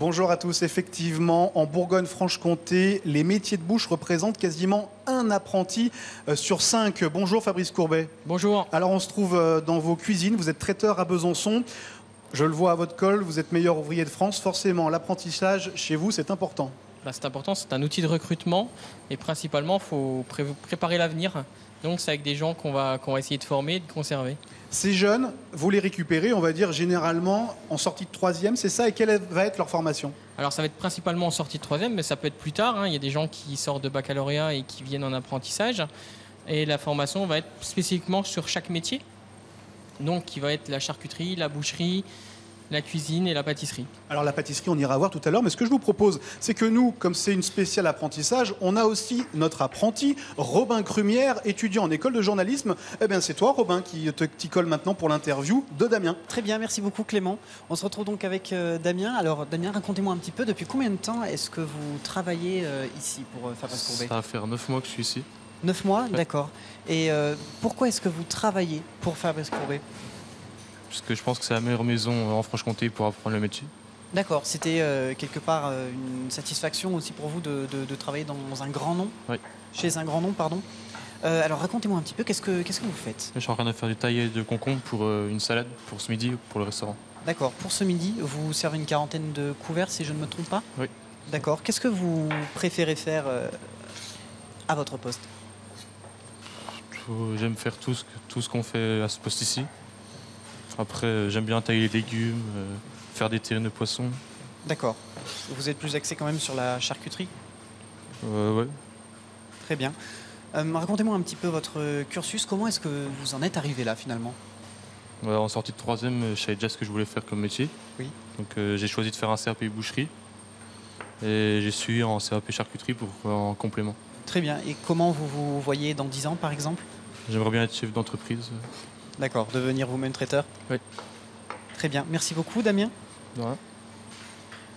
Bonjour à tous. Effectivement, en Bourgogne-Franche-Comté, les métiers de bouche représentent quasiment un apprenti sur 5. Bonjour Fabrice Courbet. Bonjour. Alors on se trouve dans vos cuisines, vous êtes traiteur à Besançon. Je le vois à votre col, vous êtes meilleur ouvrier de France. Forcément, l'apprentissage chez vous, c'est important. C'est important, c'est un outil de recrutement et principalement, il faut préparer l'avenir. Donc c'est avec des gens qu'on va essayer de former et de conserver. Ces jeunes, vous les récupérez, on va dire, généralement en sortie de 3e, c'est ça? Et quelle va être leur formation? Alors ça va être principalement en sortie de 3e, mais ça peut être plus tard. Il y a des gens qui sortent de baccalauréat et qui viennent en apprentissage. Et la formation va être spécifiquement sur chaque métier. Donc qui va être la charcuterie, la boucherie, la cuisine et la pâtisserie. Alors la pâtisserie, on ira voir tout à l'heure, mais ce que je vous propose, c'est que nous, comme c'est une spéciale apprentissage, on a aussi notre apprenti, Robin Crumière, étudiant en école de journalisme. Eh bien c'est toi, Robin, qui t'y colle maintenant pour l'interview de Damien. Très bien, merci beaucoup Clément. On se retrouve donc avec Damien. Alors Damien, racontez-moi un petit peu, depuis combien de temps est-ce que vous travaillez ici pour Fabrice Courbet? Ça va faire 9 mois que je suis ici. 9 mois, ouais. D'accord. Et pourquoi est-ce que vous travaillez pour Fabrice Courbet? Parce que je pense que c'est la meilleure maison en Franche-Comté pour apprendre le métier. D'accord, c'était quelque part une satisfaction aussi pour vous de travailler dans un grand nom? Oui. Chez un grand nom, pardon. Alors racontez-moi un petit peu, qu'est-ce que vous faites? Je suis en train de faire du taillé de concombre pour une salade pour ce midi pour le restaurant. D'accord, pour ce midi, vous servez une quarantaine de couverts si je ne me trompe pas? Oui. D'accord, qu'est-ce que vous préférez faire à votre poste? J'aime faire tout ce qu'on fait à ce poste ici. Après, j'aime bien tailler les légumes, faire des terrines de poisson. D'accord. Vous êtes plus axé quand même sur la charcuterie? Ouais. Très bien. Racontez-moi un petit peu votre cursus. Comment est-ce que vous en êtes arrivé là finalement? En sortie de 3e, je savais déjà ce que je voulais faire comme métier. Oui. Donc j'ai choisi de faire un CAP boucherie. Et j'ai suivi en CAP charcuterie en complément. Très bien. Et comment vous vous voyez dans 10 ans par exemple? J'aimerais bien être chef d'entreprise. D'accord, devenir vous-même traiteur? Oui. Très bien, merci beaucoup Damien. Ouais.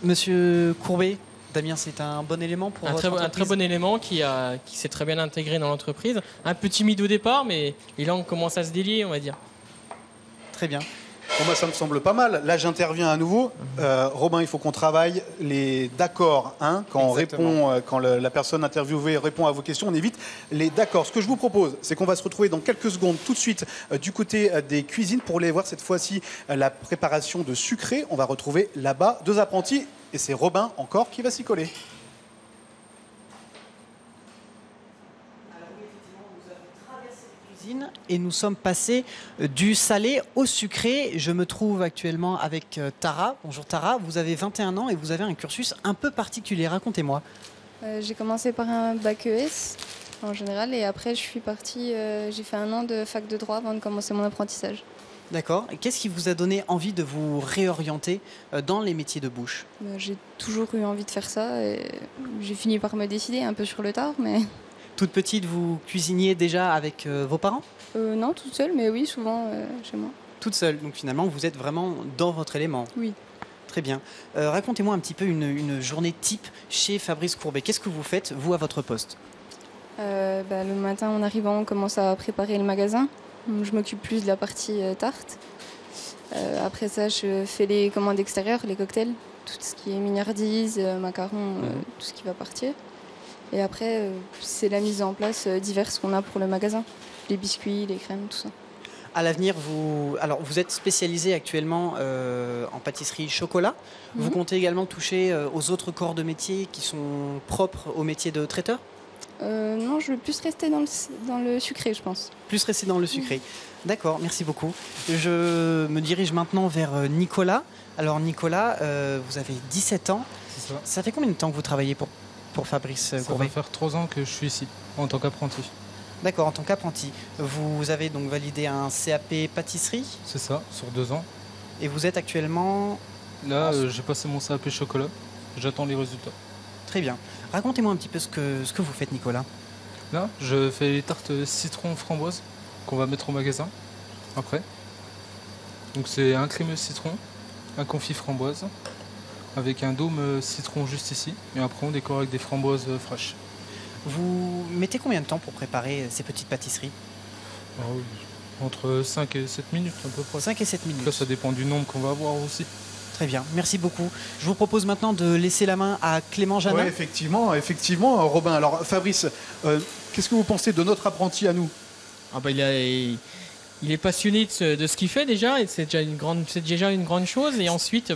Monsieur Courbet, Damien, c'est un bon élément pour votre entreprise? Un très bon élément qui s'est très bien intégré dans l'entreprise. Un peu timide au départ, mais là on commence à se délier, on va dire. Très bien. Bon bah, ça me semble pas mal. Là j'interviens à nouveau. Robin, il faut qu'on travaille les d'accord. Hein, quand on répond, quand la personne interviewée répond à vos questions, on évite les d'accord. Ce que je vous propose, c'est qu'on va se retrouver dans quelques secondes tout de suite du côté des cuisines pour aller voir cette fois-ci la préparation de sucré. On va retrouver là-bas 2 apprentis et c'est Robin encore qui va s'y coller. Et nous sommes passés du salé au sucré. Je me trouve actuellement avec Tara. Bonjour Tara, vous avez 21 ans et vous avez un cursus un peu particulier. Racontez-moi. J'ai commencé par un bac ES en général et après je suis partie, j'ai fait 1 an de fac de droit avant de commencer mon apprentissage. D'accord. Et qu'est-ce qui vous a donné envie de vous réorienter dans les métiers de bouche? J'ai toujours eu envie de faire ça et j'ai fini par me décider un peu sur le tard, mais... Toute petite, vous cuisiniez déjà avec vos parents? Non, toute seule, mais oui, souvent chez moi. Toute seule, donc finalement vous êtes vraiment dans votre élément? Oui. Très bien. Racontez-moi un petit peu une journée type chez Fabrice Courbet. Qu'est-ce que vous faites, vous, à votre poste? Le matin, en arrivant, on commence à préparer le magasin. Donc, je m'occupe plus de la partie tarte. Après ça, je fais les commandes extérieures, les cocktails, tout ce qui est mignardise, macarons, tout ce qui va partir. Et après, c'est la mise en place diverses qu'on a pour le magasin. Les biscuits, les crèmes, tout ça. À l'avenir, vous êtes spécialisé actuellement en pâtisserie chocolat. Vous comptez également toucher aux autres corps de métier qui sont propres au métier de traiteur? Non, je veux plus rester dans le sucré, je pense. Plus rester dans le sucré. D'accord, merci beaucoup. Je me dirige maintenant vers Nicolas. Alors Nicolas, vous avez 17 ans. C'est ça. Ça fait combien de temps que vous travaillez pour Fabrice Courbet? Ça va faire 3 ans que je suis ici, en tant qu'apprenti. D'accord, en tant qu'apprenti. Vous avez donc validé un CAP pâtisserie? C'est ça, sur 2 ans. Et vous êtes actuellement... Là, j'ai passé mon CAP chocolat. J'attends les résultats. Très bien. Racontez-moi un petit peu ce que vous faites, Nicolas. Là, je fais les tartes citron framboise qu'on va mettre au magasin après. Donc c'est un crémeux citron, un confit framboise, avec un dôme citron juste ici. Et après, on décore avec des framboises fraîches. Vous mettez combien de temps pour préparer ces petites pâtisseries? Entre 5 et 7 minutes à peu près. 5 et 7 minutes. Là, ça dépend du nombre qu'on va avoir aussi. Très bien, merci beaucoup. Je vous propose maintenant de laisser la main à Clément Janin. Oui, effectivement, Robin. Alors, Fabrice, qu'est-ce que vous pensez de notre apprenti à nous? Il est passionné de ce qu'il fait déjà, et c'est déjà une grande chose. Et ensuite,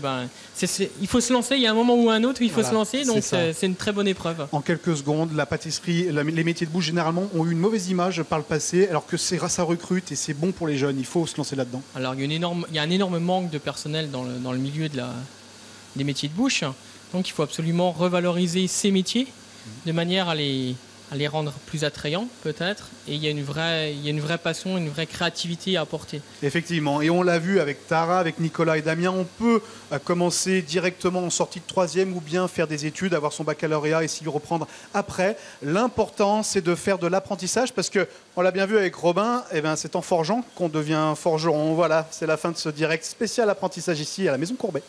il faut se lancer. Il y a un moment ou un autre où il faut se lancer, donc c'est une très bonne épreuve. En quelques secondes, la pâtisserie, les métiers de bouche généralement ont eu une mauvaise image par le passé, alors que ça recrute et c'est bon pour les jeunes. Il faut se lancer là-dedans. Alors il y a un énorme manque de personnel dans le milieu des métiers de bouche, donc il faut absolument revaloriser ces métiers de manière à les rendre plus attrayants peut-être, et il y a une vraie passion, une vraie créativité à apporter. Effectivement, et on l'a vu avec Tara, avec Nicolas et Damien, on peut commencer directement en sortie de 3e ou bien faire des études, avoir son baccalauréat et s'y reprendre après. L'important, c'est de faire de l'apprentissage parce que, on l'a bien vu avec Robin, c'est en forgeant qu'on devient forgeron. Voilà, c'est la fin de ce direct spécial apprentissage ici à la Maison Courbet.